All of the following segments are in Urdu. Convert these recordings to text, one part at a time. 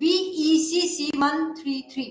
BECC 133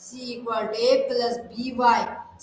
C = A + BY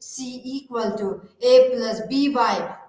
C = A + BY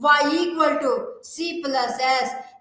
Y = C + S,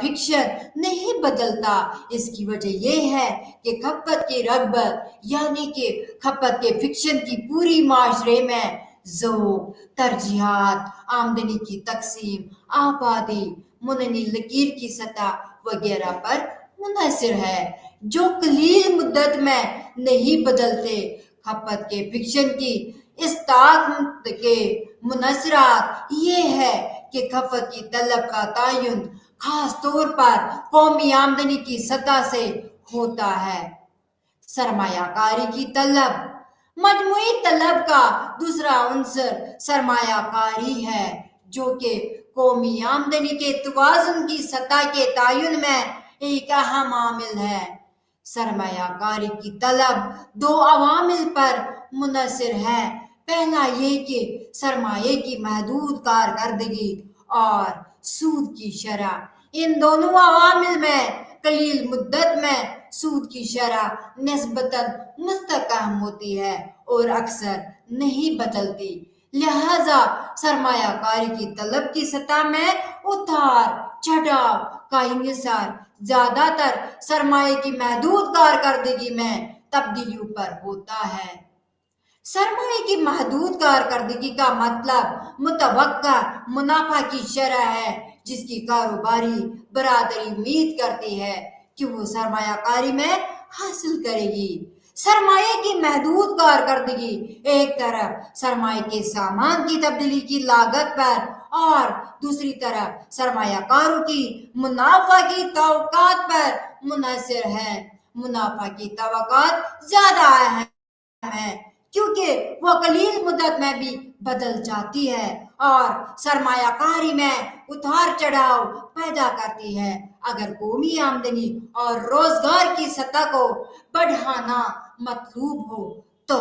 fiction نہیں بدلتا۔ اس کی وجہ یہ ہے کہ کھپت کی رغبت یعنی کہ کھپت کے فکشن کی پوری معاشرے میں ذوق، ترجیحات، آمدنی کی تقسیم، آبادی، منحنی لکیر کی سطح وغیرہ پر منحصر ہے، جو قلیل مدت میں نہیں بدلتے۔ کھپت کے فکشن کی اس طاقت کے منحصرات یہ ہے کہ کھپت کی طلب کا تعین خاص طور پر قومی آمدنی کی سطح سے ہوتا ہے۔ سرمایہ کاری کی طلب، مجموعی طلب کا دوسرا عنصر سرمایہ کاری ہے، جو کہ قومی آمدنی کے توازن کی سطح کے تعین میں ایک اہم عامل ہے۔ سرمایہ کاری کی طلب دو عوامل پر منحصر ہے۔ پہلا یہ کہ سرمایے کی محدود کارکردگی اور سود کی شرح۔ ان دونوں عوامل میں قلیل مدت میں سود کی شرح نسبتاً مستحکم ہوتی ہے اور اکثر نہیں بدلتی، لہذا سرمایہ کاری کی طلب کی سطح میں اتار چڑھاؤ کا انحصار زیادہ تر سرمایے کی محدود کارکردگی میں تبدیلیوں پر ہوتا ہے۔ سرمایے کی محدود کارکردگی کا مطلب متوقع منافع کی شرح ہے، جس کی کاروباری برادری امید کرتی ہے کہ وہ سرمایہ کاری میں حاصل کرے گی۔ سرمایے کی محدود کارکردگی ایک طرف سرمایے کے سامان کی تبدیلی کی لاگت پر اور دوسری طرف سرمایہ کاروں کی منافع کی توقعات پر منحصر ہے۔ منافع کی توقعات زیادہ اہم ہے کیونکہ وہ قلیل مدت میں بھی بدل جاتی ہے اور سرمایہ کاری میں اتار چڑھاؤ پیدا کرتی ہے۔ اگر قومی آمدنی اور روزگار کی سطح کو بڑھانا مطلوب ہو تو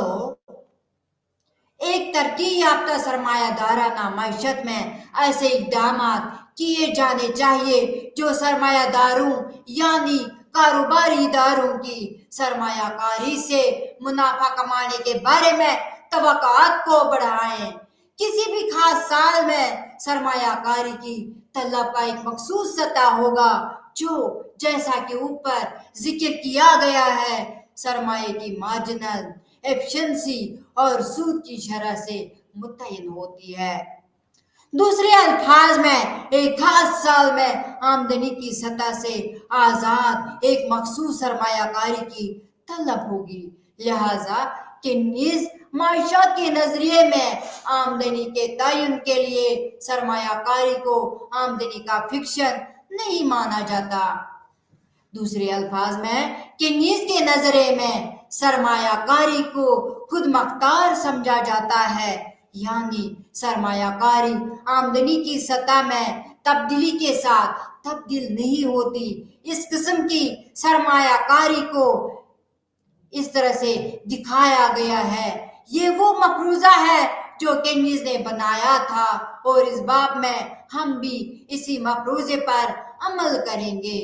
ایک ترقی یافتہ سرمایہ دارانہ معیشت میں ایسے اقدامات کیے جانے چاہیے جو سرمایہ داروں یعنی کاروباری اداروں کی سرمایہ کاری سے منافع کمانے کے بارے میں توقعات کو بڑھائیں۔ کسی بھی خاص سال میں سرمایہ کاری کی طلب کا ایک مخصوص سطح ہوگا جو جیسا کہ اوپر ذکر کیا گیا ہے سرمایہ کی مارجنل ایفیشنسی اور سود کی شرح سے متعین ہوتی ہے۔ دوسرے الفاظ میں ایک خاص سال میں آمدنی کی سطح سے آزاد ایک مخصوص سرمایہ کاری کی طلب ہوگی، لہذا کہ نیز معیشت کے نظریے میں آمدنی کے تعین کے لیے سرمایہ کاری کو آمدنی کا فکشن نہیں مانا جاتا۔ دوسرے الفاظ میں کینیز کے نظریے میں سرمایہ کاری کو خود مختار سمجھا جاتا ہے، یعنی سرمایہ کاری آمدنی کی سطح میں تبدیلی کے ساتھ تبدیل نہیں ہوتی۔ اس قسم کی سرمایہ کاری کو اس طرح سے دکھایا گیا ہے۔ یہ وہ مفروضہ ہے جو کینیز نے بنایا تھا اور اس باب میں ہم بھی اسی مفروضے پر عمل کریں گے۔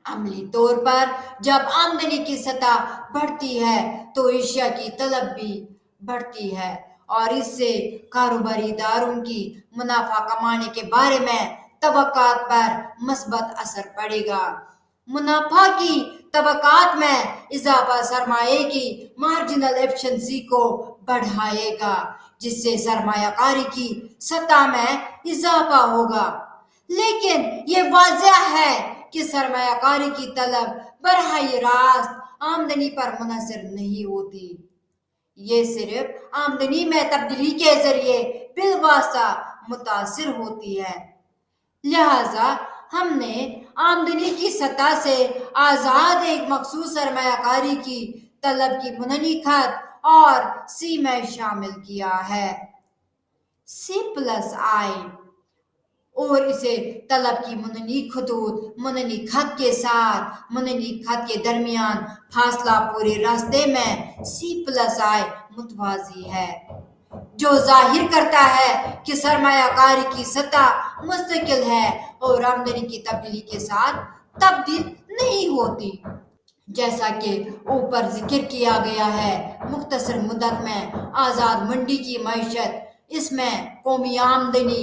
عملی طور پر جب آمدنی کی سطح بڑھتی ہے تو اشیاء کی طلب بھی بڑھتی ہے اور اس سے کاروباری اداروں کی منافع کمانے کے بارے میں توقعات پر مثبت اثر پڑے گا۔ منافع کی توقعات میں اضافہ سرمایے کی مارجنل ایفیشنسی کو بڑھائے گا، جس سے سرمایہ کاری کی سطح میں اضافہ ہوگا۔ لیکن یہ واضح ہے کہ سرمایہ کاری کی طلب براہ راست آمدنی پر منحصر نہیں ہوتی، یہ صرف آمدنی میں تبدیلی کے ذریعے بالواسطہ متاثر ہوتی ہے۔ لہذا ہم نے آمدنی کی سطح سے آزاد ایک مخصوص سرمایہ کاری کی طلب کی منحنی خط اور سی میں شامل کیا ہے، C+I، اور اسے طلب کی منحنی خطوط منحنی خط کے ساتھ منحنی خط کے درمیان فاصلہ پورے راستے میں C+I متوازی ہے، جو ظاہر کرتا ہے کہ سرمایہ کاری کی سطح مستقل ہے اور آمدنی کی تبدیلی کے ساتھ تبدیل نہیں ہوتی۔ جیسا کہ اوپر ذکر کیا گیا ہے، مختصر مدت میں آزاد منڈی کی معیشت، اس میں قومی آمدنی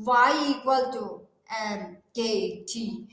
y=mkt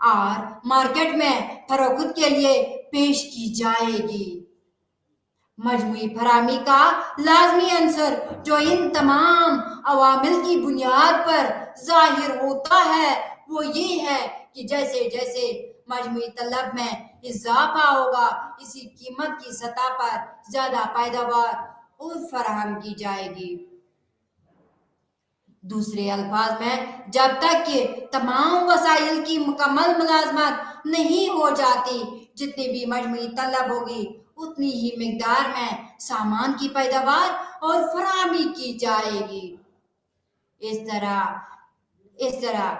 اور مارکیٹ میں فروخت کے لیے پیش کی جائے گی۔ مجموعی فراہمی کا لازمی عنصر جو ان تمام عوامل کی بنیاد پر ظاہر ہوتا ہے وہ یہ ہے کہ جیسے جیسے مجموعی طلب میں اضافہ ہوگا اسی قیمت کی سطح پر زیادہ پیداوار اور فراہم کی جائے گی۔ دوسرے الفاظ میں جب تک کہ تمام وسائل کی مکمل ملازمت نہیں ہو جاتی جتنی بھی مجموعی طلب ہوگی اتنی ہی مقدار میں سامان کی پیداوار اور فراہمی کی جائے گی۔ اس طرح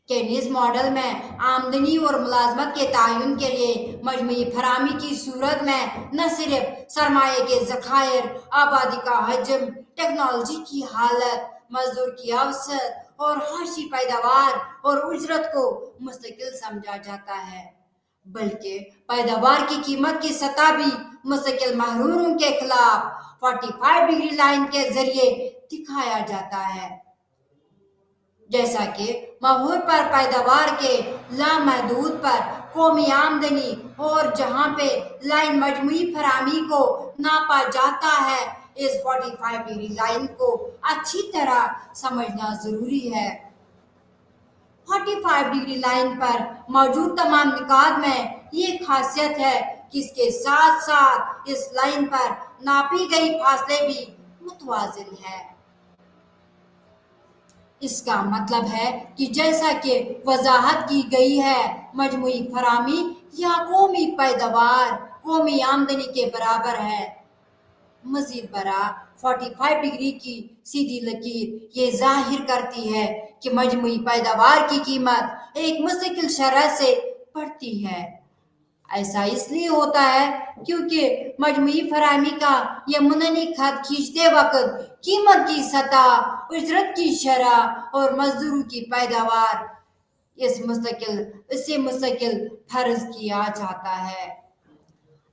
کینیز ماڈل میں آمدنی اور ملازمت کے تعین کے لیے مجموعی فراہمی کی صورت میں نہ صرف سرمایہ کے ذخائر، آبادی کا حجم، ٹیکنالوجی کی حالت، مزدور کی اوسط اور حاشی پیداوار اور اجرت کو مستقل سمجھا جاتا ہے بلکہ پیداوار کی قیمت کی سطح بھی مستقل محروروں کے خلاف 45 ڈگری لائن کے ذریعے دکھایا جاتا ہے۔ جیسا کہ محور پر پیداوار کے لامحدود پر قومی آمدنی اور جہاں پہ لائن مجموعی فراہمی کو ناپا جاتا ہے اس 45 ڈگری لائن کو اچھی طرح سمجھنا ضروری ہے۔ 45 ڈگری لائن پر موجود تمام نکات میں یہ خاصیت ہے کہ اس کے ساتھ ساتھ اس لائن پر ناپی گئی فاصلے بھی متوازن ہے۔ اس کا مطلب ہے کہ جیسا کہ وضاحت کی گئی ہے مجموعی فراہمی یا قومی پیداوار قومی آمدنی کے برابر ہے۔ مزید برآں 45 ڈگری کی سیدھی لکیر یہ ظاہر کرتی ہے کہ مجموعی پیداوار کی قیمت ایک مستقل شرح سے بڑھتی ہے۔ ایسا اس لیے ہوتا ہے کیونکہ مجموعی فراہمی کا یہ منحنی خط کھینچتے وقت قیمت کی سطح، اجرت کی شرح اور مزدوروں کی پیداوار اسے مستقل فرض کیا جاتا ہے۔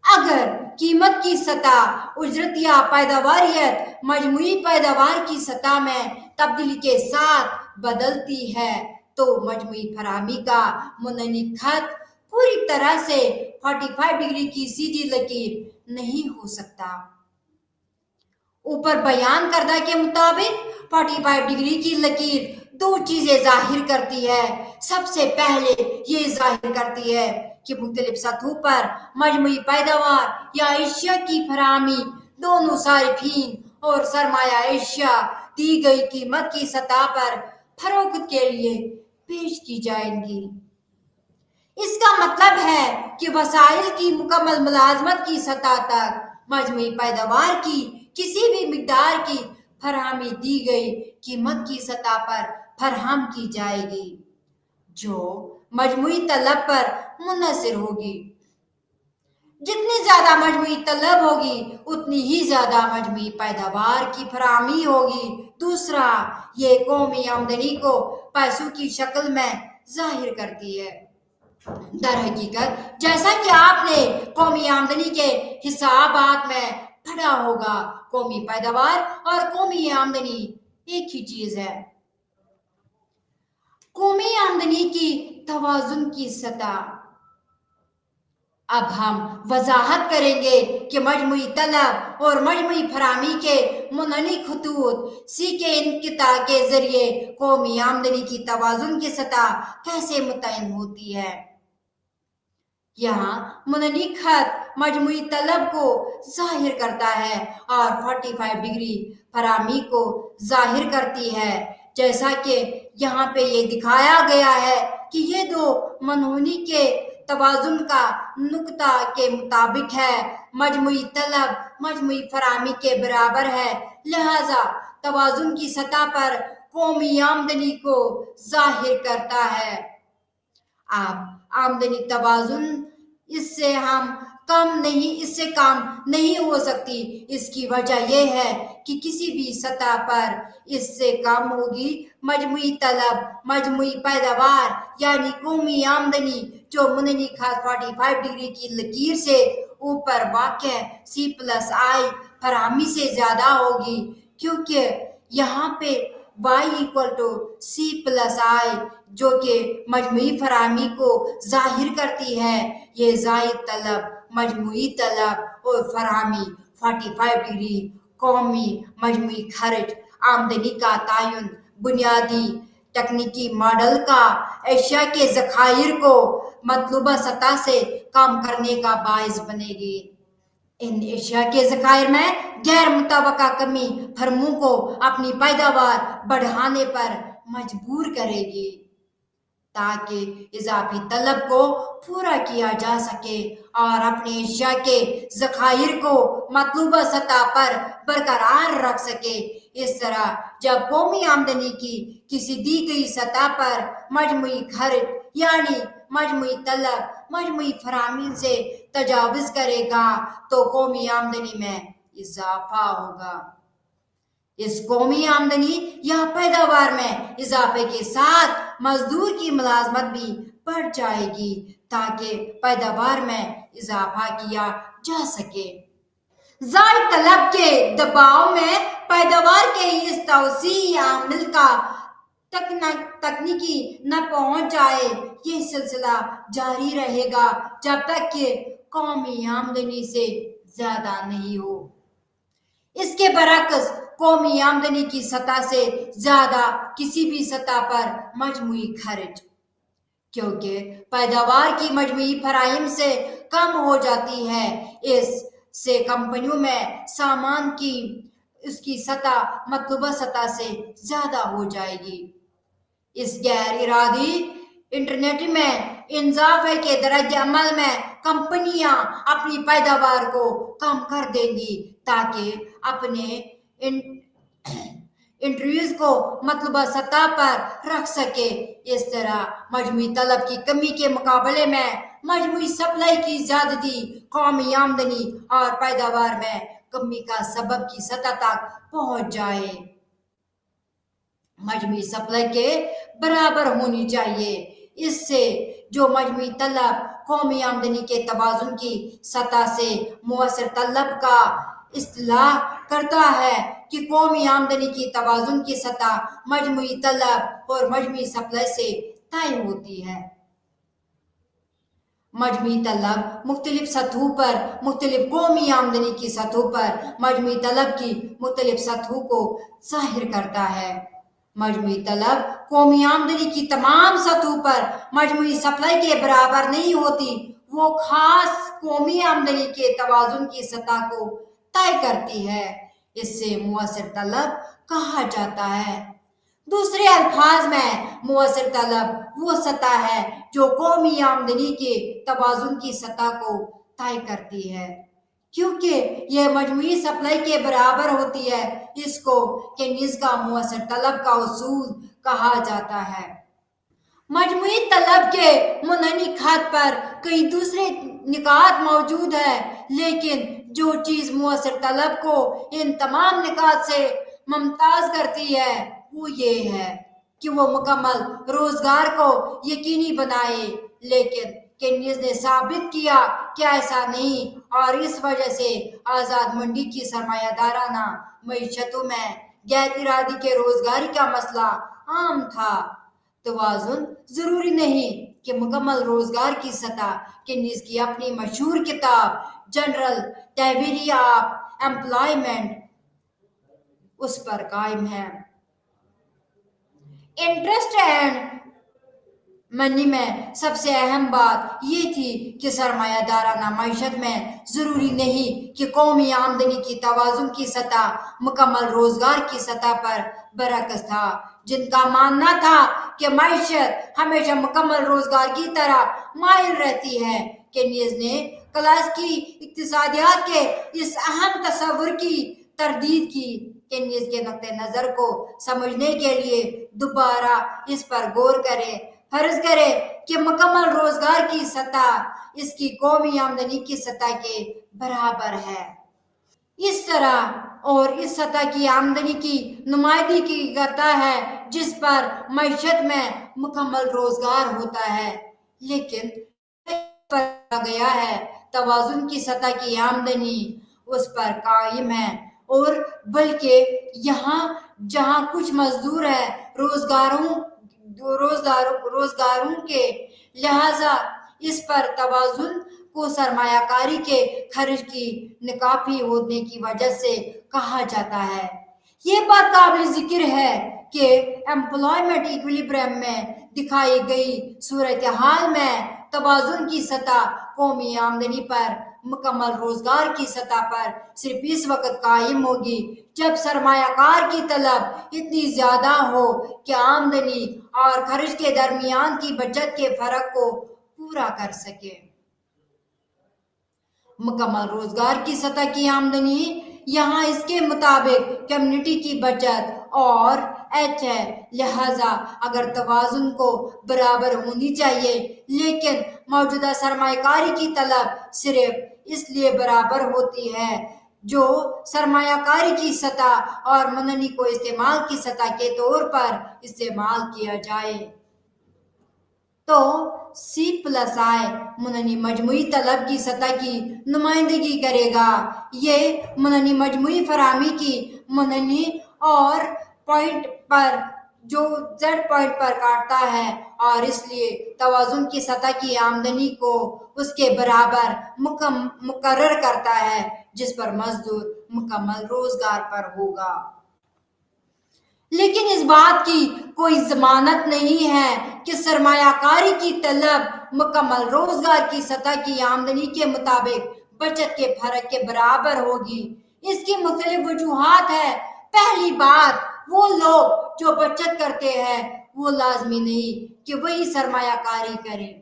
اگر قیمت کی سطح، اجرت یا پیداواریت مجموعی پیداوار کی سطح میں تبدیلی کے ساتھ بدلتی ہے تو مجموعی فراہمی کا منحنی خط پوری طرح سے 45 ڈگری کی سیدھی لکیر نہیں ہو سکتا۔ اوپر بیان کردہ کے مطابق 45 ڈگری کی لکیر دو چیزیں ظاہر کرتی ہے۔ سب سے پہلے یہ ظاہر کرتی ہے کہ مختلف سطحوں پر مجموعی پیداوار یا اشیاء کی فراہمی دونوں صارفین اور سرمایہ اشیاء دی گئی قیمت کی سطح پر فروخت کے لیے پیش کی جائیں گی۔ اس کا مطلب ہے کہ وسائل کی مکمل ملازمت کی سطح تک مجموعی پیداوار کی کسی بھی مقدار کی فراہمی دی گئی قیمت کی سطح پر فراہم کی جائے گی جو مجموعی طلب پر منحصر ہوگی۔ جتنی زیادہ مجموعی طلب ہوگی اتنی ہی زیادہ مجموعی پیداوار کی فراہمی ہوگی۔ دوسرا، یہ قومی آمدنی کو پیسوں کی شکل میں ظاہر کرتی ہے۔ در حقیقت جیسا کہ آپ نے قومی آمدنی کے حسابات میں پڑھا ہوگا قومی پیداوار اور قومی آمدنی ایک ہی چیز ہے۔ قومی آمدنی کی توازن کی سطح۔ اب ہم وضاحت کریں گے کہ مجموعی طلب اور مجموعی فراہمی کے منحنی خطوط سی کے انقطاع کے ذریعے قومی آمدنی کی توازن کی سطح کیسے متعین ہوتی ہے۔ یہاں منحنی خط مجموعی طلب کو ظاہر کرتا ہے اور 45 ڈگری فراہمی کو ظاہر کرتی ہے۔ جیسا کہ یہاں پہ یہ دکھایا گیا ہے کہ یہ دو منحنی کے توازن کا نقطہ کے مطابق ہے۔ مجموعی طلب مجموعی فراہمی کے برابر ہے، لہذا توازن کی سطح پر قومی آمدنی کو ظاہر کرتا ہے۔ اب آمدنی توازن اس سے کم نہیں ہو سکتی۔ اس کی وجہ یہ ہے کہ کسی بھی سطح پر اس سے کم ہوگی مجموعی طلب، مجموعی پیداوار یعنی قومی آمدنی جو منحنی خط 45 ڈگری کی لکیر سے اوپر واقع C+I فراہمی سے زیادہ ہوگی، کیونکہ یہاں پہ y=c+i جو کہ مجموعی فراہمی کو ظاہر کرتی ہے۔ یہ زائد طلب، مجموعی طلب اور فراہمی 45 ڈگری قومی مجموعی خرچ آمدنی کا تعین بنیادی تکنیکی ماڈل کا اشیاء کے ذخائر کو مطلوبہ سطح سے کم کرنے کا باعث بنے گی۔ ان اشیاء کے ذخائر میں غیر متوقع کمی فرموں کو اپنی پیداوار بڑھانے پر مجبور کرے گی تاکہ اضافی طلب کو پورا کیا جا سکے اور اپنے اشیاء کے ذخائر کو مطلوبہ سطح پر برقرار رکھ سکے۔ اس طرح جب قومی آمدنی کی کسی دی گئی سطح پر مجموعی خرچ یعنی مجموعی طلب مجموعی فراہمی سے تجاوز کرے گا تو قومی آمدنی میں اضافہ ہوگا۔ اس قومی آمدنی یا پیداوار میں اضافے کے ساتھ مزدور کی ملازمت بھی بڑھ جائے گی تاکہ پیداوار میں اضافہ کیا جا سکے۔ زائد طلب کے دباؤ میں پیداوار کے اس توسیعی عمل کا تکنیکی نہ پہنچ جائے۔ یہ سلسلہ جاری رہے گا جب تک کہ قومی آمدنی سے زیادہ نہیں ہو۔ اس کے برعکس قومی آمدنی کی سطح سے زیادہ کسی بھی سطح پر مجموعی خرچ کیونکہ پیداوار کی مجموعی فراہمی سے کم ہو جاتی ہے، اس سے کمپنیوں میں سامان کی اس کی سطح مطلوبہ سطح سے زیادہ ہو جائے گی۔ اس غیر ارادی انٹرنیٹ میں اضافے کے درجہ عمل میں کمپنیاں اپنی پیداوار کو کم کر دیں گی تاکہ اپنے انٹرویوز کو مطلوبہ سطح پر رکھ سکے۔ اس طرح مجموعی طلب کی کمی کے مقابلے میں مجموعی سپلائی کی زیادتی قومی آمدنی اور پیداوار میں کمی کا سبب کی سطح تک پہنچ جائے۔ مجموعی سپلائی کے برابر ہونی چاہیے۔ اس سے جو مجموعی طلب قومی آمدنی کے توازن کی سطح سے مؤثر طلب کا اصطلاح کرتا ہے کہ قومی آمدنی کی توازن کی سطح مجموعی طلب اور مجموعی سپلائی سے طے ہوتی ہے۔ مجموعی طلب مختلف سطحوں پر مختلف قومی آمدنی کی سطحوں پر مجموعی طلب کی مختلف سطحوں کو ظاہر کرتا ہے۔ مجموعی طلب قومی آمدنی کی تمام سطحوں پر مجموعی سپلائی کے برابر نہیں ہوتی، وہ خاص قومی آمدنی کے توازن کی سطح کو طے کرتی ہے۔ اس سے مؤثر طلب کہا جاتا ہے۔ دوسرے الفاظ میں مؤثر طلب وہ سطح ہے جو قومی آمدنی کے توازن کی سطح کو طے کرتی ہے کیونکہ یہ مجموعی سپلائی کے برابر ہوتی ہے۔ اس کو کینیز کا مؤثر طلب کا اصول کہا جاتا ہے۔ مجموعی طلب کے منحنی خط پر کئی دوسرے نکات موجود ہیں لیکن جو چیز مؤثر طلب کو ان تمام نکات سے ممتاز کرتی ہے وہ یہ ہے کہ وہ مکمل روزگار کو یقینی بنائے، لیکن کینیز نے ثابت کیا کہ ایسا نہیں اور اس وجہ سے آزاد منڈی کی سرمایہ دارانہ معیشتوں میں غیر ارادی کے روزگار کا مسئلہ عام تھا۔ توازن ضروری نہیں کہ مکمل روزگار کی سطح کینیز کی اپنی مشہور کتاب جنرل تھیوری آف ایمپلائمنٹ اس پر قائم ہے۔ انٹرسٹ اینڈ منی میں سب سے اہم بات یہ تھی کہ سرمایہ دارانہ معیشت میں ضروری نہیں کہ قومی آمدنی کی توازن کی سطح مکمل روزگار کی سطح پر برعکس تھا، جن کا ماننا تھا کہ معیشت ہمیشہ مکمل روزگار کی طرف مائل رہتی ہے۔ کینیز نے کلاسیکی اقتصادیات کے اس اہم تصور کی تردید کی۔ کینیز کے نقطہ نظر کو سمجھنے کے لیے دوبارہ اس پر غور کریں۔ فرض کریں کہ مکمل روزگار کی سطح اس کی قومی آمدنی کی سطح کے برابر ہے۔ اس طرح اور اس سطح کی آمدنی کی نمائندگی کرتا ہے جس پر معیشت میں مکمل روزگار ہوتا ہے، لیکن پر گیا ہے توازن کی سطح کی آمدنی اس پر قائم ہے اور بلکہ یہاں جہاں کچھ مزدور ہیں روزگاروں کے لہذا اس پر توازن کو سرمایہ کاری کے خرچ کی ناکافی ہونے کی وجہ سے کہا جاتا ہے۔ یہ بات قابل ذکر ہے کہ ایمپلائمنٹ ایکویلیبریم میں دکھائی گئی صورتحال میں توازن کی سطح قومی آمدنی پر مکمل روزگار کی سطح پر صرف اس وقت قائم ہوگی جب سرمایہ کار کی طلب اتنی زیادہ ہو کہ آمدنی اور خرچ کے درمیان کی بچت کے فرق کو پورا کر سکے۔ مکمل روزگار کی سطح کی آمدنی یہاں اس کے مطابق کمیونٹی کی بچت اور ایچ ہے، لہذا اگر توازن کو برابر ہونی چاہیے لیکن موجودہ سرمایہ کاری کی طلب صرف اس لیے برابر ہوتی ہے جو سرمایہ کاری کی سطح اور مننی کو استعمال کی سطح کے طور پر استعمال کیا جائے تو سی پلس آئی مننی مجموعی طلب کی سطح کی نمائندگی کرے گا۔ یہ مننی مجموعی فراہمی کی مننی اور پوائنٹ پر جو زیڈ پوائنٹ پر کاٹتا ہے اور اس لیے توازن کی سطح کی آمدنی کو اس کے برابر مقرر کرتا ہے جس پر مزدور مکمل روزگار پر ہوگا۔ لیکن اس بات کی کوئی ضمانت نہیں ہے کہ سرمایہ کاری کی طلب مکمل روزگار کی سطح کی آمدنی کے مطابق بچت کے فرق کے برابر ہوگی۔ اس کی مختلف وجوہات ہیں۔ پہلی بات، وہ لوگ جو بچت کرتے ہیں وہ لازمی نہیں کہ وہی سرمایہ کاری کریں،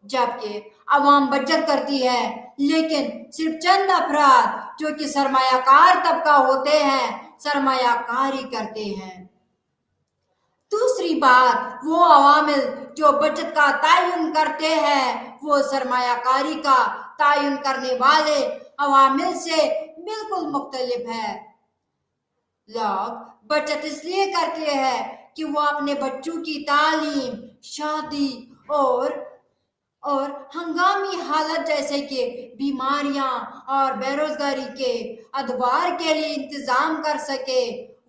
جبکہ عوام بچت کرتی ہے لیکن صرف چند افراد جو کہ سرمایہ کار طبقہ ہوتے ہیں سرمایہ کاری کرتے ہیں۔ دوسری بات، وہ عوامل جو بچت کا تعین کرتے ہیں وہ سرمایہ کاری کا تعین کرنے والے عوامل سے بالکل مختلف ہے۔ لوگ بچت اس لیے کرتے ہیں کہ وہ اپنے بچوں کی تعلیم، شادی اور ہنگامی حالت جیسے کہ بیماریاں اور بے روزگاری کے ادوار کے لیے انتظام کر سکے۔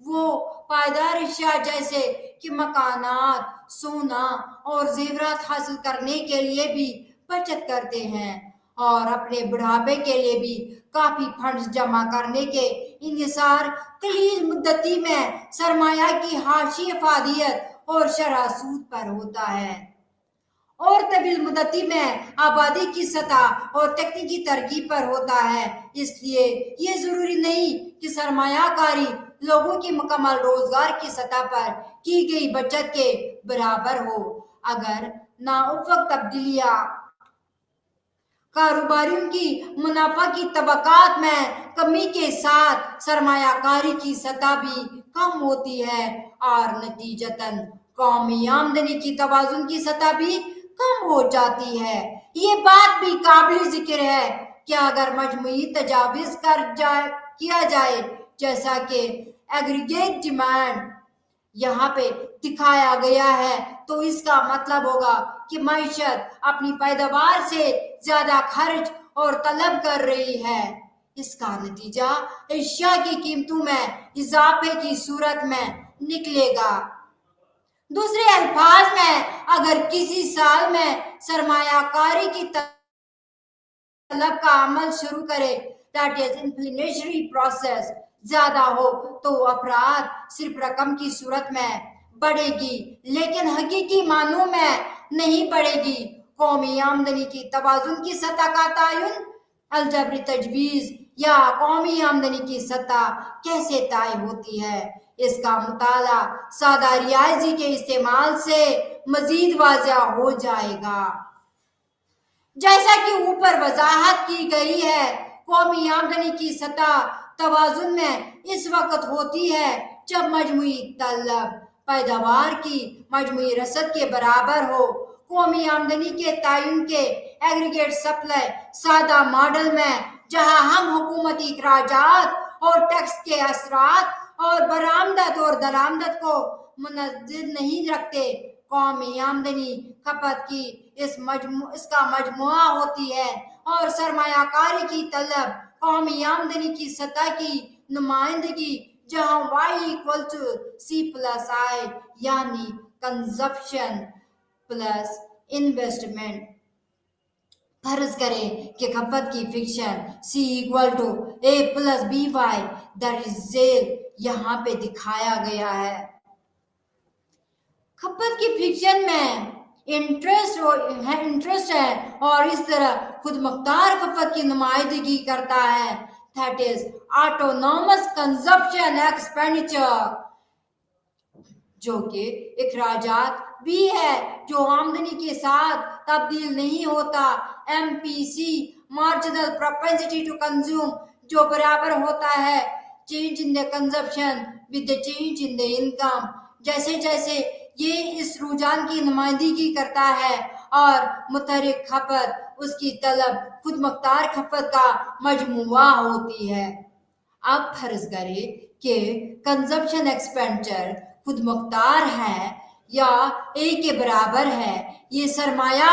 وہ پائیدار اشیاء جیسے کہ مکانات، سونا اور زیورات حاصل کرنے کے لیے بھی بچت کرتے ہیں اور اپنے بڑھاپے کے لیے بھی کافی فنڈز جمع کرنے کے انحصار قلیل مدتی میں سرمایہ کی حاشی افادیت اور شرح سود پر ہوتا ہے اور طویل مدتی میں آبادی کی سطح اور تکنیکی ترقی پر ہوتا ہے۔ اس لیے یہ ضروری نہیں کہ سرمایہ کاری لوگوں کی مکمل روزگار کی سطح پر کی گئی بچت کے برابر ہو۔ اگر ناافق تبدیلیاں کاروباریوں کی منافع کی توقعات میں کمی کے ساتھ سرمایہ کاری کی سطح بھی کم ہوتی ہے اور نتیجتاً قومی آمدنی کی توازن کی سطح بھی کم ہو جاتی ہے۔ یہ بات بھی قابل ذکر ہے کہ اگر مجموعی تجاوز کیا جائے جیسا کہ ایگریگیٹ ڈیمانڈ یہاں پہ دکھایا گیا ہے تو اس کا مطلب ہوگا کہ معیشت اپنی پیداوار سے زیادہ خرچ اور طلب کر رہی ہے۔ اس کا نتیجہ اشیاء کی قیمتوں میں اضافے کی صورت میں نکلے گا۔ دوسرے الفاظ میں اگر کسی سال میں سرمایہ کاری کی طلب کا عمل شروع کرے that is inflationary process زیادہ ہو تو افراد صرف رقم کی صورت میں بڑھے گی لیکن حقیقی معنوں میں نہیں بڑھے گی۔ قومی آمدنی کی توازن کی سطح کا تعین الجبری تجویز یا قومی آمدنی کی سطح کیسے طے ہوتی ہے، اس کا مطالعہ سادہ ریاضی کے استعمال سے مزید واضح ہو جائے گا۔ جیسا کہ اوپر وضاحت کی گئی ہے، قومی آمدنی کی سطح توازن میں اس وقت ہوتی ہے جب مجموعی طلب پیداوار کی مجموعی رسد کے برابر ہو۔ قومی آمدنی کے تعین کے ایگریگیٹ سپلائی سادہ ماڈل میں جہاں ہم حکومتی اخراجات اور ٹیکس کے اثرات اور برآمدات اور درآمدات کو منظر نہیں رکھتے، قومی آمدنی کھپت کی اس کا مجموعہ ہوتی ہے اور سرمایہ کاری کی طلب قومی آمدنی کی سطح کی نمائندگی جہاں Y=C+I یعنی کنزپشن پلس انویسٹمنٹ. فرض کریں کہ کھپت کی فکشن C=A+BY درج ذیل یہاں پہ دکھایا گیا ہے. کھپت کی فکشن میں انٹرسٹ ہے اور اس طرح خود مختار کھپت کی نمائندگی کرتا ہے. That is autonomous consumption expenditure جو کہ اخراجات بھی ہے جو آمدنی کے ساتھ تبدیل نہیں ہوتا. MPC marginal propensity to consume جو برابر ہوتا ہے change in the consumption with the change in the income. جیسے جیسے یہ اس رجحان کی نمائندگی کرتا ہے اور متحرک کھپت اس کی طلب خود مختار کھپت کا مجموعہ ہوتی ہے. اب فرض کریں کہ کنزمپشن ایکسپینڈیچر خود مختار ہے یا A کے برابر ہے. یہ سرمایہ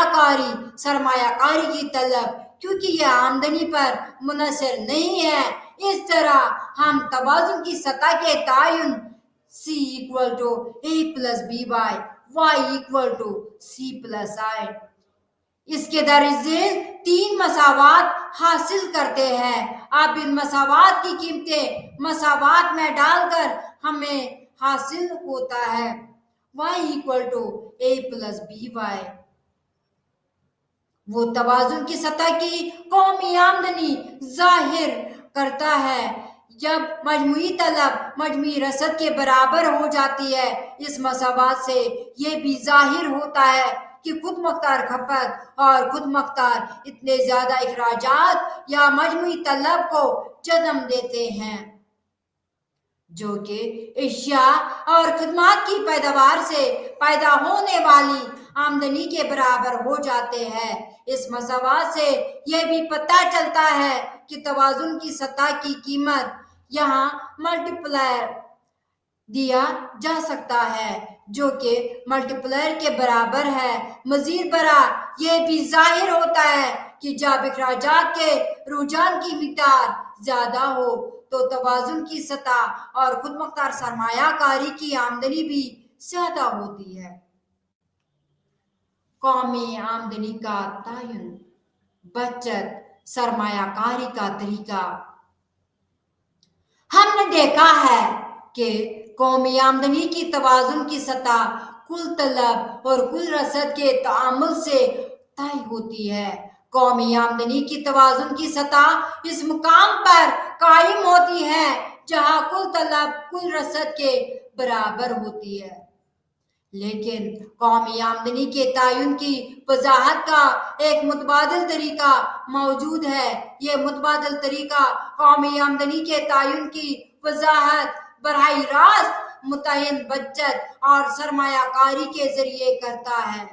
کاری کی طلب کیونکہ یہ آمدنی پر منحصر نہیں ہے. اس طرح ہم توازن کی سطح کے تعین C=A+BY Y=C+I اس کے درج ذیل 3 مساوات حاصل کرتے ہیں. اب ان مساوات کی قیمتیں مساوات میں ڈال کر ہمیں حاصل ہوتا ہے Y=A+BY. وہ توازن کی سطح کی قومی آمدنی ظاہر کرتا ہے جب مجموعی طلب مجموعی رصد کے برابر ہو جاتی ہے. اس مساوات سے یہ بھی ظاہر ہوتا ہے کہ خود مختار کھپت اور خود مختار اتنے زیادہ اخراجات یا مجموعی طلب کو جنم دیتے ہیں جو کہ اشیاء اور خدمات کی پیداوار سے پیدا ہونے والی آمدنی کے برابر ہو جاتے ہیں. اس مساوات سے یہ بھی پتہ چلتا ہے کہ توازن کی سطح کی قیمت یہاں ملٹیپلائر دیا جا سکتا ہے جو کہ ملٹیپلائر کے برابر ہے. مزید برآں یہ بھی ظاہر ہوتا ہے کہ جب اخراجات کے رجحان کی مقدار زیادہ ہو تو توازن کی سطح اور خود مختار سرمایہ کاری کی آمدنی بھی زیادہ ہوتی ہے. قومی آمدنی کا تعین بچت سرمایہ کاری کا طریقہ. ہم نے دیکھا ہے کہ قومی آمدنی کی توازن کی سطح کل طلب اور کل رصد کے تعامل سے طے ہوتی ہے. قومی آمدنی کی توازن کی سطح اس مقام پر قائم ہوتی ہے جہاں کل طلب کل رصد کے برابر ہوتی ہے. لیکن قومی آمدنی کے تعین کی وضاحت کا ایک متبادل طریقہ موجود ہے. یہ متبادل طریقہ قومی آمدنی کے تعین کی وضاحت براہ راست متعین بچت اور سرمایہ کاری کے ذریعے کرتا ہے.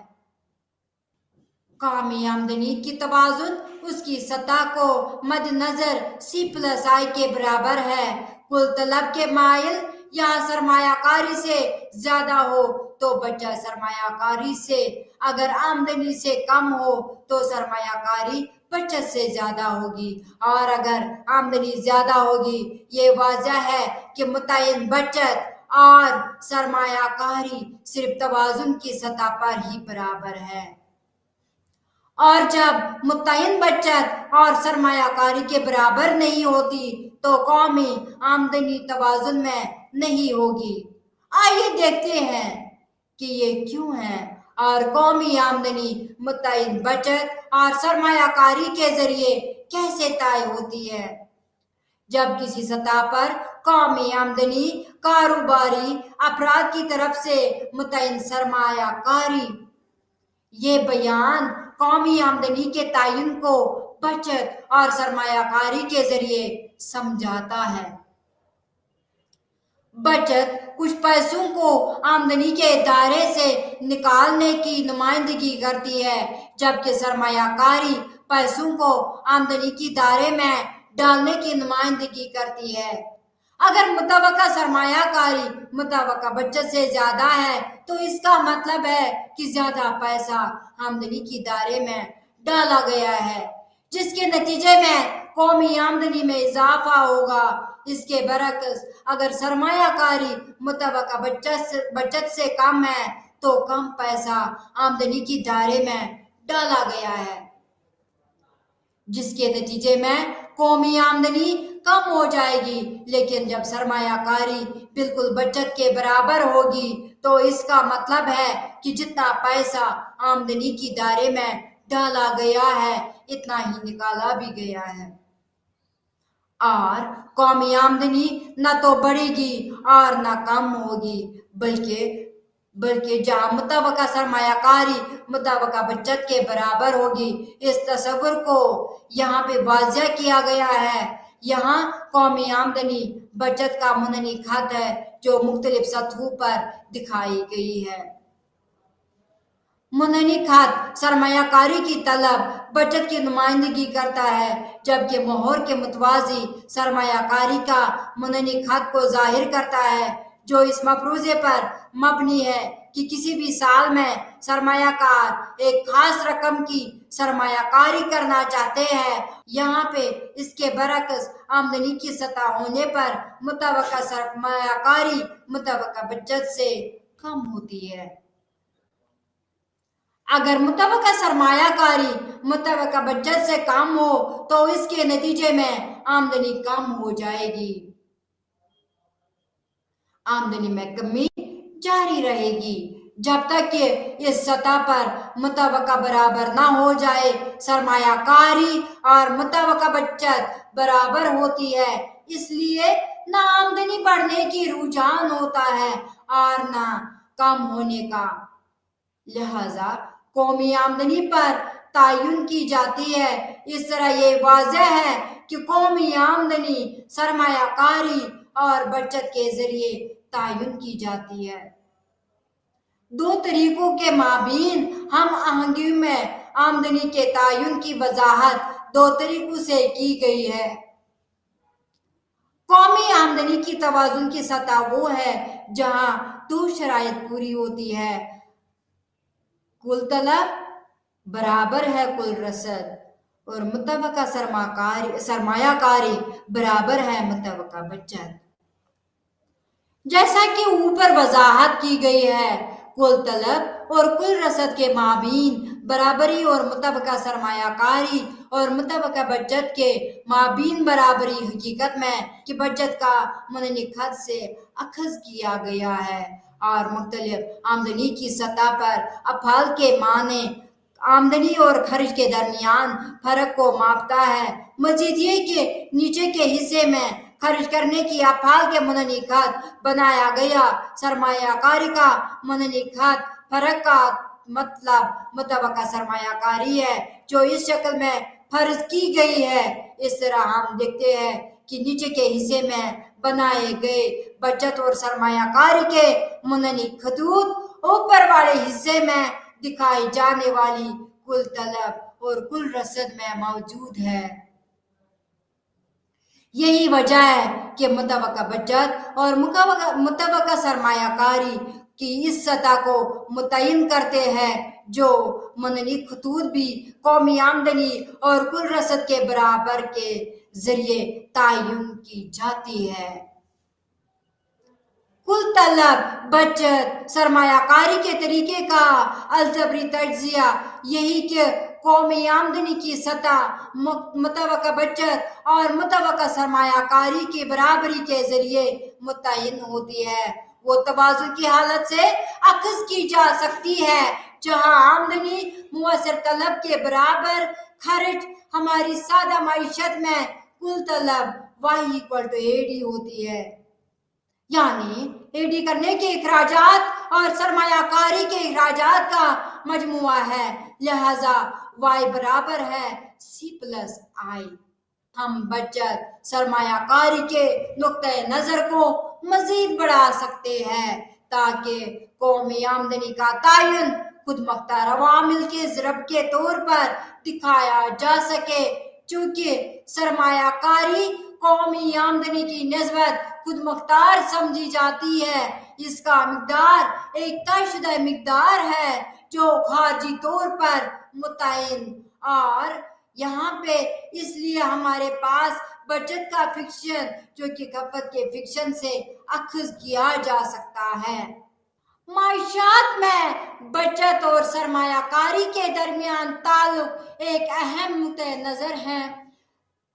قومی آمدنی کی توازن اس کی سطح کو مد نظر C+I کے برابر ہے. کل طلب کے مائل یہاں سرمایہ کاری سے زیادہ ہو تو بچت سرمایہ کاری سے، اگر آمدنی سے کم ہو تو سرمایہ کاری بچت سے زیادہ ہوگی، اور اگر آمدنی زیادہ ہوگی. یہ واضح ہے کہ متعین بچت اور سرمایہ کاری صرف توازن کی سطح پر ہی برابر ہے، اور جب متعین بچت اور سرمایہ کاری کے برابر نہیں ہوتی تو قومی آمدنی توازن میں نہیں ہوگی. آئیے دیکھتے ہیں کہ یہ کیوں ہے اور قومی آمدنی متعین بچت اور سرمایہ کاری کے ذریعے کیسے طے ہوتی ہے. جب کسی سطح پر قومی آمدنی کاروباری افراد کی طرف سے متعین سرمایہ کاری، یہ بیان قومی آمدنی کے تعین کو بچت اور سرمایہ کاری کے ذریعے سمجھاتا ہے. بچت کچھ پیسوں کو آمدنی کے دائرے سے نکالنے کی نمائندگی کرتی ہے جبکہ سرمایہ کاری پیسوں کو آمدنی کے دائرے میں ڈالنے کی نمائندگی کرتی ہے. اگر متوقع سرمایہ کاری متوقع بچت سے زیادہ ہے تو اس کا مطلب ہے کہ زیادہ پیسہ آمدنی کے دائرے میں ڈالا گیا ہے، جس کے نتیجے میں قومی آمدنی میں اضافہ ہوگا۔ اس کے برعکس اگر سرمایہ کاری متوقع بچت سے کم ہے تو کم پیسہ آمدنی کی دائرے میں ڈالا گیا ہے، جس کے نتیجے میں قومی آمدنی کم ہو جائے گی۔ لیکن جب سرمایہ کاری بالکل بچت کے برابر ہوگی تو اس کا مطلب ہے کہ جتنا پیسہ آمدنی کی دائرے میں ڈالا گیا ہے اتنا ہی نکالا بھی گیا ہے، اور قومی آمدنی نہ تو بڑھے گی اور نہ کم ہوگی، بلکہ جہاں متوقع سرمایہ کاری متوقع بچت کے برابر ہوگی۔ اس تصور کو یہاں پہ واضح کیا گیا ہے۔ یہاں قومی آمدنی بچت کا منحنی خط ہے جو مختلف سطحوں پر دکھائی گئی ہے۔ منحنی خط سرمایہ کاری کی طلب بچت کی نمائندگی کرتا ہے، جبکہ مہر کے متوازی سرمایہ کاری کا منحنی خط کو ظاہر کرتا ہے، جو اس مفروضے پر مبنی ہے کہ کسی بھی سال میں سرمایہ کار ایک خاص رقم کی سرمایہ کاری کرنا چاہتے ہیں۔ یہاں پہ اس کے برعکس آمدنی کی سطح ہونے پر متوقع سرمایہ کاری متوقع بچت سے کم ہوتی ہے۔ اگر متوقع سرمایہ کاری متوقع بچت سے کم ہو تو اس کے نتیجے میں آمدنی کم ہو جائے گی، آمدنی میں کمی جاری رہے گی جب تک کہ اس سطح پر متوقع برابر نہ ہو جائے۔ سرمایہ کاری اور متوقع بچت برابر ہوتی ہے، اس لیے نہ آمدنی بڑھنے کی رجحان ہوتا ہے اور نہ کم ہونے کا، لہذا قومی آمدنی پر تعین کی جاتی ہے۔ اس طرح یہ واضح ہے کہ قومی آمدنی سرمایہ کاری اور بچت کے ذریعے تعین کی جاتی ہے۔ دو طریقوں کے مابین ہم آہنگی میں آمدنی کے تعین کی وضاحت دو طریقوں سے کی گئی ہے۔ قومی آمدنی کی توازن کی سطح وہ ہے جہاں دو شرائط پوری ہوتی ہے: کل طلب برابر ہے کل رسد، اور متوقع سرمایہ کاری برابر ہے متوقع بچت۔ جیسا کہ اوپر وضاحت کی گئی ہے، کل طلب اور کل رسد کے مابین برابری اور متوقع سرمایہ کاری اور متوقع بچت کے مابین برابری حقیقت میں کہ بچت کا منحنی خط سے اخذ کیا گیا ہے اور مختلف آمدنی کی سطح پر افعال کے معنی آمدنی اور خرچ کے درمیان فرق کو ماپتا ہے۔ مزید یہ کہ نیچے کے حصے میں خرچ کرنے کی افعال کے منحنی خط بنایا گیا سرمایہ کاری کا منحنی خط فرق کا مطلب متوقع سرمایہ کاری ہے جو اس شکل میں فرض کی گئی ہے۔ اس طرح ہم دیکھتے ہیں کہ نیچے کے حصے میں بنائے گئے بچت اور سرمایہ کاری کے منحنی خطوط اوپر والے حصے میں دکھائی جانے والی کل طلب اور کل رسد میں موجود ہے۔ یہی وجہ ہے کہ متوقع بچت اور متوقع سرمایہ کاری کی اس سطح کو متعین کرتے ہیں، جو منحنی خطوط بھی قومی آمدنی اور کل رسد کے برابر کے ذریعے تعین کی جاتی ہے۔ کل طلب بچت سرمایہ کاری کے طریقے کا الجبری تجزیہ یہی کہ قومی آمدنی کی سطح متوقع بچت اور متوقع سرمایہ کاری کی برابری کے ذریعے متعین ہوتی ہے۔ وہ توازن کی حالت سے اخذ کی جا سکتی ہے جہاں آمدنی مؤثر طلب کے برابر خرچ ہماری سادہ معیشت میں کل طلب Y=AD ہوتی ہے، یعنی AD کرنے کے اخراجات اور سرمایہ کاری کے اخراجات کا مجموعہ ہے، لہذا Y برابر ہے C+I۔ ہم بچت سرمایہ کاری کے نقطۂ نظر کو مزید بڑھا سکتے ہیں تاکہ قومی آمدنی کا تعین خود مختار عوامل کے ضرب کے طور پر دکھایا جا سکے۔ چونکہ سرمایہ کاری قومی آمدنی کی نسبت خود مختار سمجھی جاتی ہے، اس کا مقدار ایک طے شدہ مقدار ہے جو خارجی طور پر متعین، اور یہاں پہ اس لیے ہمارے پاس بچت کا فکشن جو کہ کھپت کے فکشن سے اخذ کیا جا سکتا ہے۔ معیشت میں بچت اور سرمایہ کاری کے درمیان تعلق ایک اہم نقطہ نظر ہے۔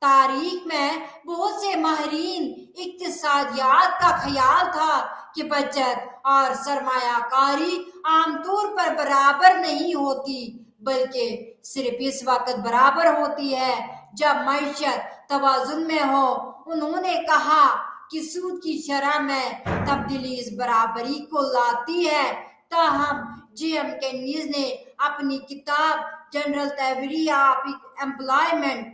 تاریخ میں بہت سے ماہرین اقتصادیات کا خیال تھا کہ بچت اور سرمایہ کاری عام طور پر برابر نہیں ہوتی، بلکہ صرف اس وقت برابر ہوتی ہے جب معیشت توازن میں ہو۔ انہوں نے کہا کہ سود کی شرح میں تبدیلی اس برابری کو لاتی ہے۔ تاہم جیم کینیز نے اپنی کتاب general theory of employment,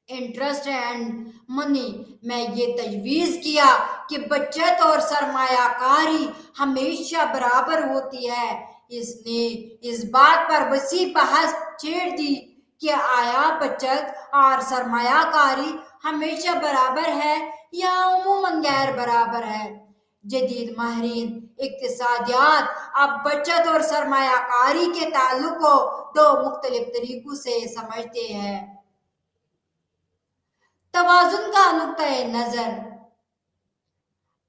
interest and money میں یہ تجویز کیا کہ بچت اور سرمایہ کاری ہمیشہ برابر ہوتی ہے۔ اس نے اس بات پر وسیع بحث چھیڑ دی کہ آیا بچت اور سرمایہ کاری ہمیشہ برابر ہے یا عموماً غیر برابر ہے۔ جدید ماہرین اقتصادیات اب بچت اور سرمایہ کاری کے تعلق کو دو مختلف طریقوں سے سمجھتے ہیں۔ توازن کا نقطۂ نظر: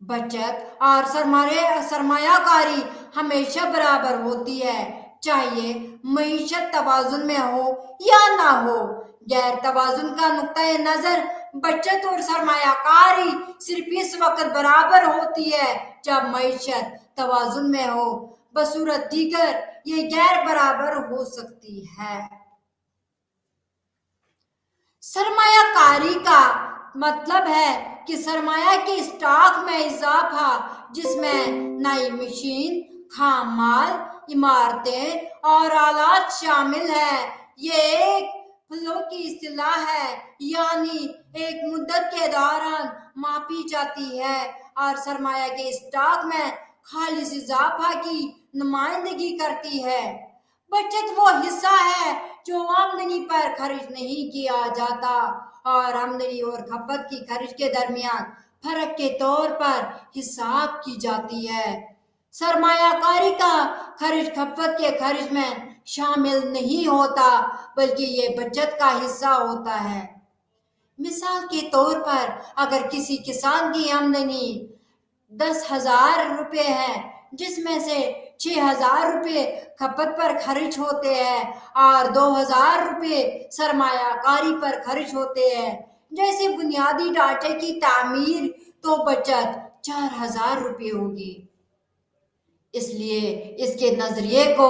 بچت اور سرمایہ کاری ہمیشہ برابر ہوتی ہے، چاہیے معیشت توازن میں ہو یا نہ ہو۔ غیر توازن کا نقطۂ نظر: بچت اور سرمایہ کاری صرف اس وقت برابر ہوتی ہے جب معیشت توازن میں ہو، بصورت دیگر یہ غیر برابر ہو سکتی ہے۔ سرمایہ کاری کا مطلب ہے کہ سرمایہ کے اسٹاک میں اضافہ، جس میں نئی مشین، خام مال، عمارتیں اور آلات شامل ہیں۔ یہ ایک فلو کی اصطلاح ہے، یعنی ایک مدت کے دوران ماپی جاتی ہے اور سرمایہ کے اسٹاک میں خالص اضافہ کی نمائندگی کرتی ہے۔ بچت وہ حصہ ہے جو آمدنی پر خرچ نہیں کیا جاتا اور آمدنی اور کھپت کی خرچ کے درمیان فرق کے طور پر حساب کی جاتی ہے۔ سرمایہ کاری کا خرچ کھپت کے خرچ میں شامل نہیں ہوتا، بلکہ یہ بچت کا حصہ ہوتا ہے۔ مثال کے طور پر اگر کسی کسان کی آمدنی 10,000 روپے ہے، جس میں سے 6,000 روپے کھپت پر خرچ ہوتے ہیں اور 2,000 روپے سرمایہ کاری پر خرچ ہوتے ہیں، جیسے بنیادی ڈھانچے کی تعمیر، تو بچت 4,000 روپے ہوگی۔ اس لیے اس کے نظریے کو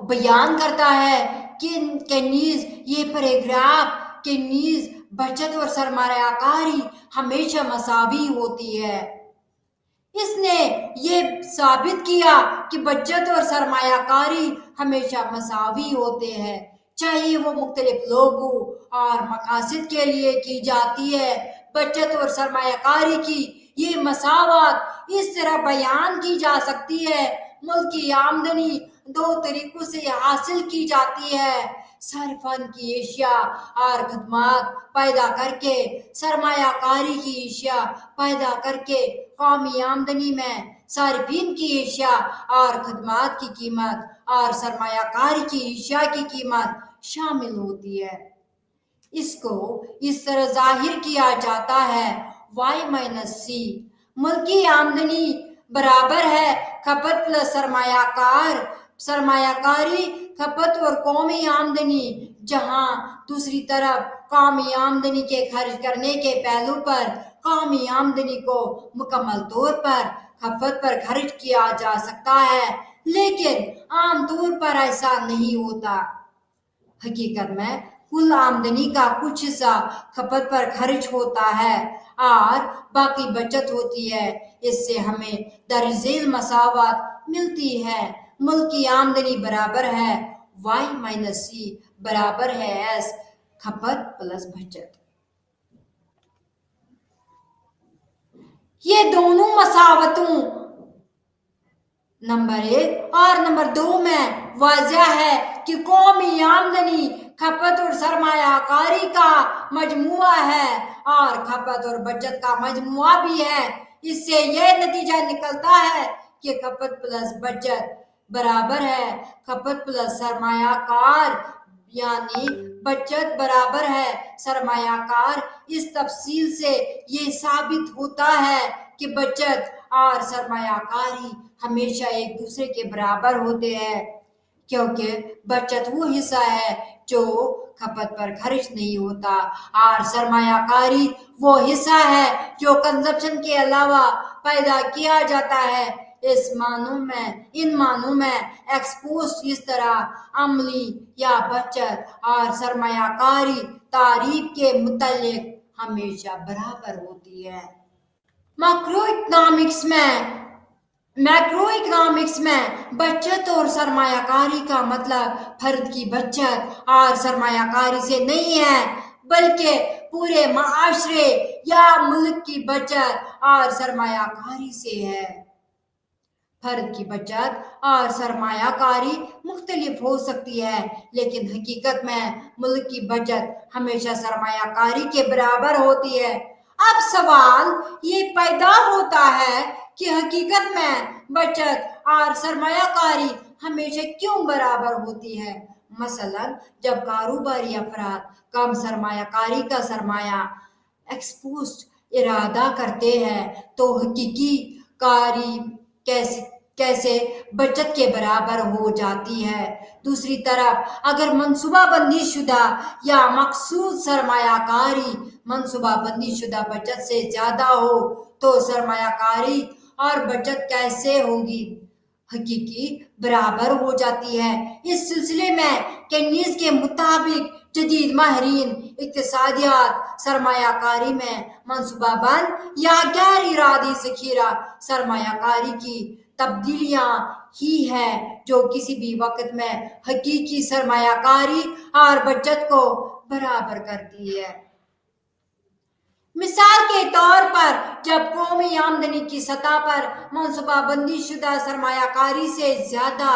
بیان کرتا ہے کہ نیز یہ پیراگراف کہ نیز بچت اور سرمایہ کاری ہمیشہ مساوی ہوتی ہے۔ اس نے یہ ثابت کیا کہ بچت اور سرمایہ کاری ہمیشہ مساوی ہوتے ہیں، چاہیے وہ مختلف لوگوں اور مقاصد کے لیے کی جاتی ہے۔ بچت اور سرمایہ کاری کی یہ مساوات اس طرح بیان کی جا سکتی ہے: ملک کی آمدنی دو طریقوں سے حاصل کی جاتی ہے: صارفین کی اشیاء اور خدمات پیدا کر کے، سرمایہ کاری کی اشیاء پیدا کر کے۔ قومی آمدنی میں صارفین کی اشیاء اور خدمات کی قیمت اور سرمایہ کاری کی اشیاء کی قیمت شامل ہوتی ہے۔ اس کو اس طرح ظاہر کیا جاتا ہے: Y-C ملکی آمدنی برابر ہے کھپت پلس سرمایہ کاری کھپت اور قومی آمدنی، جہاں دوسری طرف قومی آمدنی کے خرچ کرنے کے پہلو پر قومی آمدنی کو مکمل طور پر کھپت پر خرچ کیا جا سکتا ہے، لیکن عام طور پر ایسا نہیں ہوتا۔ حقیقت میں کل آمدنی کا کچھ حصہ کھپت پر خرچ ہوتا ہے اور باقی بچت ہوتی ہے۔ اس سے ہمیں درج ذیل مساوات ملتی ہے: ملک کی آمدنی برابر ہے Y-C برابر ہے S کھپت پلس بچت۔ یہ دونوں مساواتوں نمبر 1 اور نمبر 2 میں واضح ہے کہ قومی آمدنی کھپت اور سرمایہ کاری کا مجموعہ ہے اور کھپت اور بچت کا مجموعہ بھی ہے۔ اس سے یہ نتیجہ نکلتا ہے کہ کھپت پلس بچت برابر ہے کھپت پلس سرمایہ کار، یعنی بچت برابر ہے سرمایہ کار۔ اس تفصیل سے یہ ثابت ہوتا ہے کہ بچت اور سرمایہ کاری ہمیشہ ایک دوسرے کے برابر ہوتے ہیں، کیونکہ بچت وہ حصہ ہے جو کھپت پر خرچ نہیں ہوتا اور سرمایہ کاری وہ حصہ ہے جو کنزمپشن کے علاوہ پیدا کیا جاتا ہے۔ ان معنوں میں ایکسپوزٹ اس طرح عملی یا بچت اور سرمایہ کاری تعریف کے متعلق ہمیشہ برابر ہوتی ہے۔ میکرو اکنامکس میں بچت اور سرمایہ کاری کا مطلب فرد کی بچت اور سرمایہ کاری سے نہیں ہے، بلکہ پورے معاشرے یا ملک کی بچت اور سرمایہ کاری سے ہے۔ فرد کی بچت اور سرمایہ کاری مختلف ہو سکتی ہے، لیکن حقیقت میں ملک کی بچت ہمیشہ سرمایہ کاری کے برابر ہوتی ہے۔ اب سوال یہ پیدا ہوتا ہے کہ حقیقت میں بچت اور سرمایہ کاری ہمیشہ کیوں برابر ہوتی ہے؟ مثلاً جب کاروباری افراد کم سرمایہ کاری کا سرمایہ ایکسپوزٹ ارادہ کرتے ہیں تو حقیقی کاری کیسے بچت کے برابر ہو جاتی ہے؟ دوسری طرف اگر منصوبہ بندی شدہ یا مقصود سرمایہ کاری منصوبہ بندی شدہ بچت سے زیادہ ہو تو سرمایہ کاری اور بچت کیسے ہوگی؟ حقیقی برابر ہو جاتی ہے۔ اس سلسلے میں کینیز کے مطابق جدید ماہرین اقتصادیات سرمایہ کاری میں منصوبہ بند یا غیر ارادی ذخیرہ سرمایہ کاری کی تبدیلیاں ہی ہے جو کسی بھی وقت میں حقیقی سرمایہ کاری اور بچت کو برابر کرتی ہے۔ مثال کے طور پر جب قومی آمدنی کی سطح پر منصوبہ بندی شدہ سرمایہ کاری سے زیادہ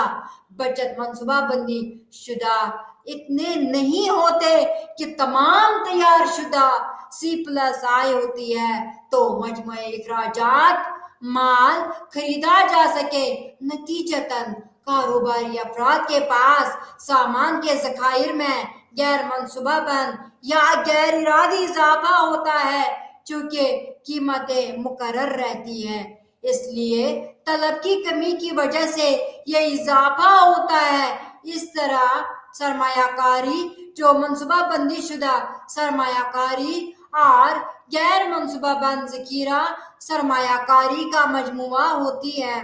بچت منصوبہ بندی شدہ اتنے نہیں ہوتے کہ تمام تیار شدہ C+I ہوتی ہے تو مجموعی اخراجات مال خریدا جا سکے۔ نتیجتاً کاروباری افراد کے پاس سامان کے ذخائر میں غیر منصوبہ بند یا غیر ارادی اضافہ ہوتا ہے چونکہ قیمتیں مقرر رہتی ہیں، اس لیے طلب کی کمی کی وجہ سے یہ اضافہ ہوتا ہے۔ اس طرح سرمایہ کاری جو منصوبہ بندی شدہ سرمایہ کاری اور غیر منصوبہ بند ذخیرہ سرمایہ کاری کا مجموعہ ہوتی ہے،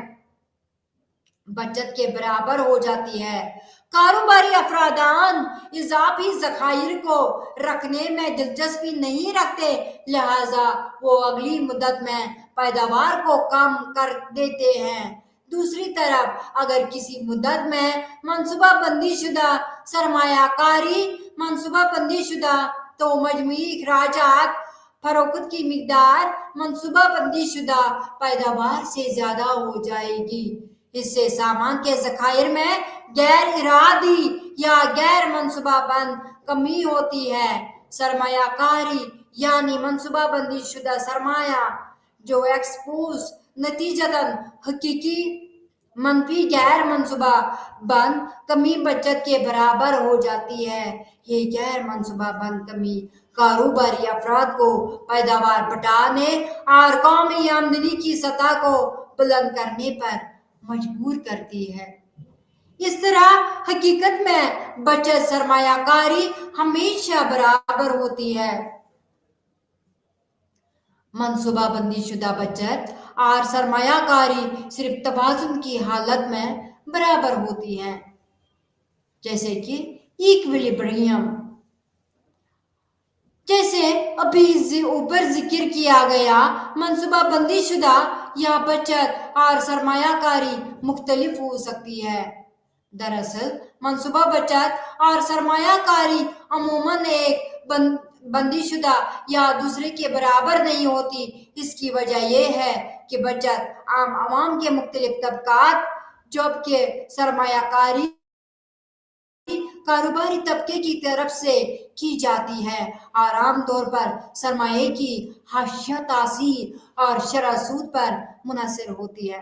بچت کے برابر ہو جاتی ہے۔ کاروباری افرادان اضافی ذخائر کو رکھنے میں دلچسپی نہیں رکھتے، لہذا وہ اگلی مدت میں پیداوار کو کم کر دیتے ہیں۔ دوسری طرف اگر کسی مدت میں منصوبہ بندی شدہ سرمایہ کاری منصوبہ بندی شدہ تو مجموعی اخراجات فروخت کی مقدار منصوبہ بندی شدہ پیداوار سے زیادہ ہو جائے گی۔ اس سے سامان کے ذخائر میں غیر ارادی یا غیر منصوبہ بند کمی ہوتی ہے۔ سرمایہ کاری یعنی منصوبہ بندی شدہ سرمایہ جو ایکسپوز نتیجتاً حقیقی منفی غیر منصوبہ بند کمی بچت کے برابر ہو جاتی ہے۔ یہ غیر منصوبہ بند کمی کاروباری افراد کو پیداوار بڑھانے اور قومی آمدنی کی سطح کو بلند کرنے پر مجبور کرتی ہے۔ اس طرح حقیقت میں بچت سرمایہ کاری ہمیشہ برابر ہوتی ہے۔ منصوبہ بندی شدہ بچت اور سرمایہ کاری صرف توازن کی حالت میں برابر ہوتی ہیں، جیسے کہ ایکویلیبریم۔ جیسے ابھی اوپر ذکر کیا گیا، منصوبہ بندی شدہ یا بچت اور سرمایہ کاری مختلف ہو سکتی ہے۔ دراصل منصوبہ بچت اور سرمایہ کاری عموماً ایک بندی شدہ یا دوسرے کے برابر نہیں ہوتی۔ اس کی وجہ یہ ہے کہ بچت عام عوام کے مختلف طبقات جبکہ سرمایہ کاری کاروباری طبقے کی طرف سے کی جاتی ہے اور عام طور پر سرمایہ کی حاشیہ تاثیر اور شرح سود پر منحصر ہوتی ہے۔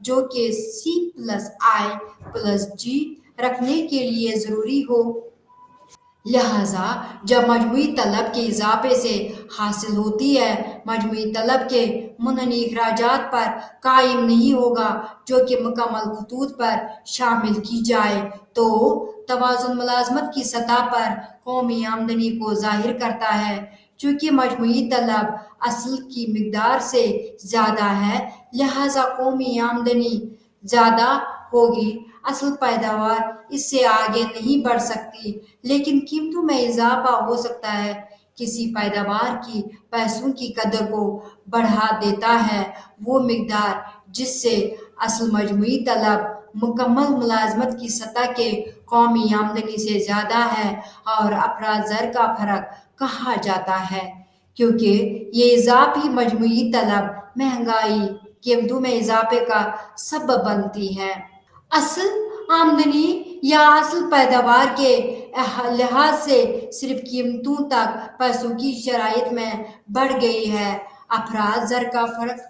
جو کہ C+I+G رکھنے کے لیے ضروری ہو۔ لہٰذا جب مجموعی طلب کے اضافے سے حاصل ہوتی ہے، مجموعی طلب کے منحنی اخراجات پر قائم نہیں ہوگا جو کہ مکمل خطوط پر شامل کی جائے، تو توازن ملازمت کی سطح پر قومی آمدنی کو ظاہر کرتا ہے۔ چونکہ مجموعی طلب اصل کی مقدار سے زیادہ ہے، لہٰذا قومی آمدنی زیادہ ہوگی۔ اصل پیداوار اس سے آگے نہیں بڑھ سکتی، لیکن قیمتوں میں اضافہ ہو سکتا ہے۔ کسی پیداوار کی پیسوں کی قدر کو بڑھا دیتا ہے وہ مقدار جس سے اصل مجموعی طلب مکمل ملازمت کی سطح کے قومی آمدنی سے زیادہ ہے اور افراط زر کا فرق کہا جاتا ہے، کیونکہ یہ اضافی مجموعی طلب مہنگائی قیمتوں میں اضافے کا سبب بنتی ہے۔ اصل آمدنی یا اصل پیداوار کے لحاظ سے صرف قیمتوں تک پیسوں کی شرائط میں بڑھ گئی ہے۔ افراط زر کا فرق